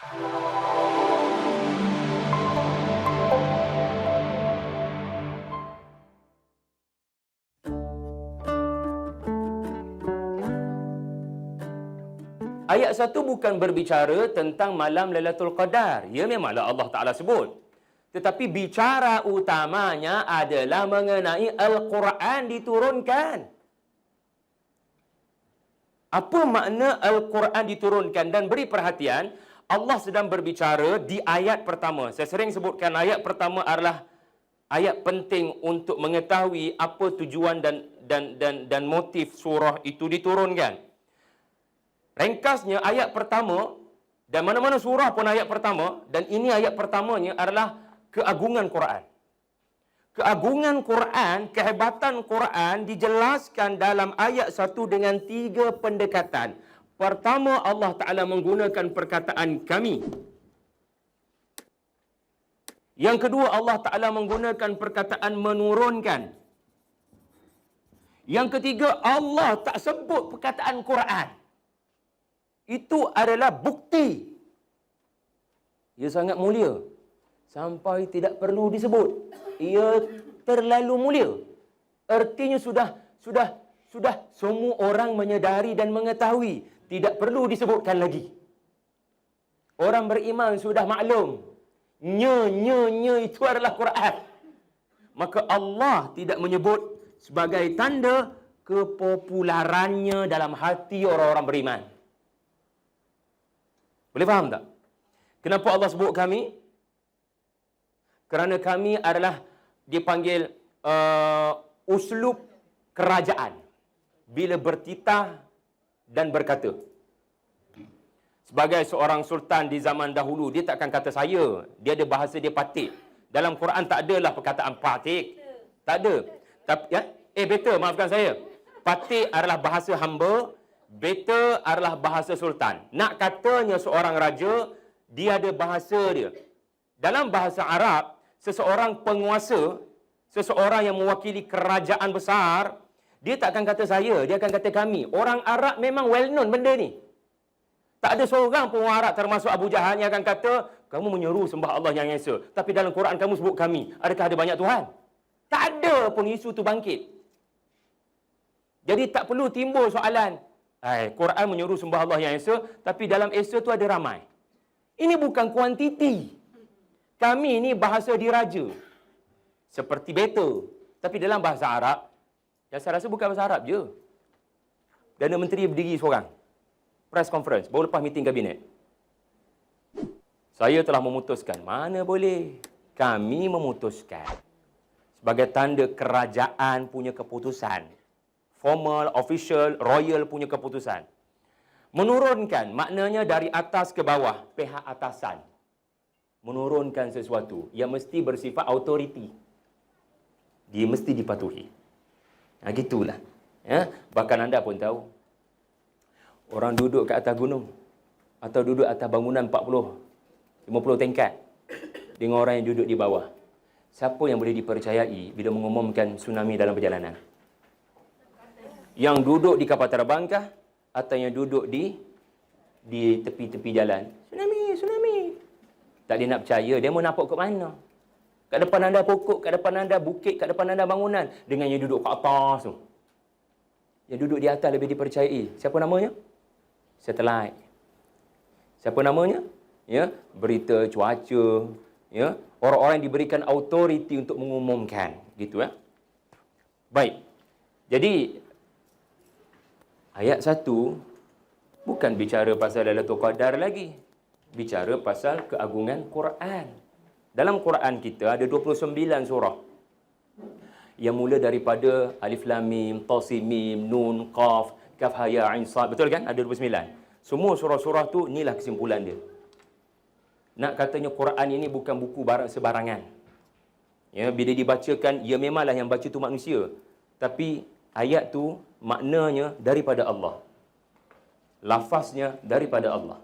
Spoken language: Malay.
Ayat 1 bukan berbicara tentang malam Lailatul Qadar. Ya, memanglah Allah Ta'ala sebut. Tetapi bicara utamanya adalah mengenai Al-Quran diturunkan. Apa makna Al-Quran diturunkan? Dan beri perhatian, Allah sedang berbicara di ayat pertama. Saya sering sebutkan ayat pertama adalah ayat penting untuk mengetahui apa tujuan dan motif surah itu diturunkan. Ringkasnya ayat pertama, dan mana-mana surah pun ayat pertama, dan ini ayat pertamanya adalah keagungan Quran. Keagungan Quran, kehebatan Quran dijelaskan dalam ayat 1 dengan 3 pendekatan. Pertama, Allah Ta'ala menggunakan perkataan kami. Yang kedua, Allah Ta'ala menggunakan perkataan menurunkan. Yang ketiga, Allah tak sebut perkataan Quran. Itu adalah bukti. Ia sangat mulia. Sampai tidak perlu disebut. Ia terlalu mulia. Artinya sudah semua orang menyedari dan mengetahui. Tidak perlu disebutkan lagi. Orang beriman sudah maklum. Nya itu adalah Quran. Maka Allah tidak menyebut sebagai tanda kepopularannya dalam hati orang-orang beriman. Boleh faham tak? Kenapa Allah sebut kami? Kerana kami adalah dipanggil uslub kerajaan. Bila bertitah dan berkata. Sebagai seorang sultan di zaman dahulu, dia takkan kata saya. Dia ada bahasa dia patik. Dalam Quran tak adalah perkataan patik. Tak ada. Tapi, ya? Better, maafkan saya. Patik adalah bahasa hamba. Beta adalah bahasa sultan. Nak katanya seorang raja, dia ada bahasa dia. Dalam bahasa Arab, seseorang penguasa, seseorang yang mewakili kerajaan besar, dia tak akan kata saya, dia akan kata kami. Orang Arab memang well known benda ni. Tak ada seorang pun orang Arab termasuk Abu Jahal yang akan kata, kamu menyeru sembah Allah yang Esa. Tapi dalam Quran kamu sebut kami. Adakah ada banyak Tuhan? Tak ada pun isu tu bangkit. Jadi tak perlu timbul soalan, Quran menyuruh sembah Allah yang Esa, tapi dalam Esa tu ada ramai. Ini bukan kuantiti. Kami ni bahasa diraja. Seperti beta. Tapi dalam bahasa Arab, yang saya rasa bukan bahasa Arab je. Perdana Menteri berdiri seorang. Press conference, baru lepas meeting kabinet. Saya telah memutuskan. Mana boleh. Kami memutuskan. Sebagai tanda kerajaan punya keputusan. Formal, official, royal punya keputusan. Menurunkan, maknanya dari atas ke bawah, pihak atasan. Menurunkan sesuatu yang mesti bersifat autoriti. Dia mesti dipatuhi. Gitulah. Ya? Bahkan anda pun tahu, orang duduk kat atas gunung, atau duduk atas bangunan 50 tingkat, dengan orang yang duduk di bawah. Siapa yang boleh dipercayai bila mengumumkan tsunami dalam perjalanan? Yang duduk di kapal terbang kah? Atau yang duduk di tepi-tepi jalan? Tsunami. Tak dia nak percaya, dia mau nampak ke mana? Kat depan anda pokok, kat depan anda bukit, kat depan anda bangunan. Dengan yang duduk kat atas tu. Yang duduk di atas lebih dipercayai. Siapa namanya? Satellite. Siapa namanya? Ya, berita cuaca. Ya, orang-orang yang diberikan autoriti untuk mengumumkan. Gitu ya. Baik. Jadi, ayat 1 bukan bicara pasal Lailatul Qadar lagi. Bicara pasal keagungan Quran. Dalam Quran kita ada 29 surah. Yang mula daripada Alif Lam Mim, Ta Sin Mim, Nun, Qaf, Kaf Ha Ya Ain Sad. Betul kan? Ada 29. Semua surah-surah tu inilah kesimpulan dia. Nak katanya Quran ini bukan buku sebarangan. Ya, bila dibacakan, ya memanglah yang baca tu manusia. Tapi ayat tu maknanya daripada Allah. Lafaznya daripada Allah.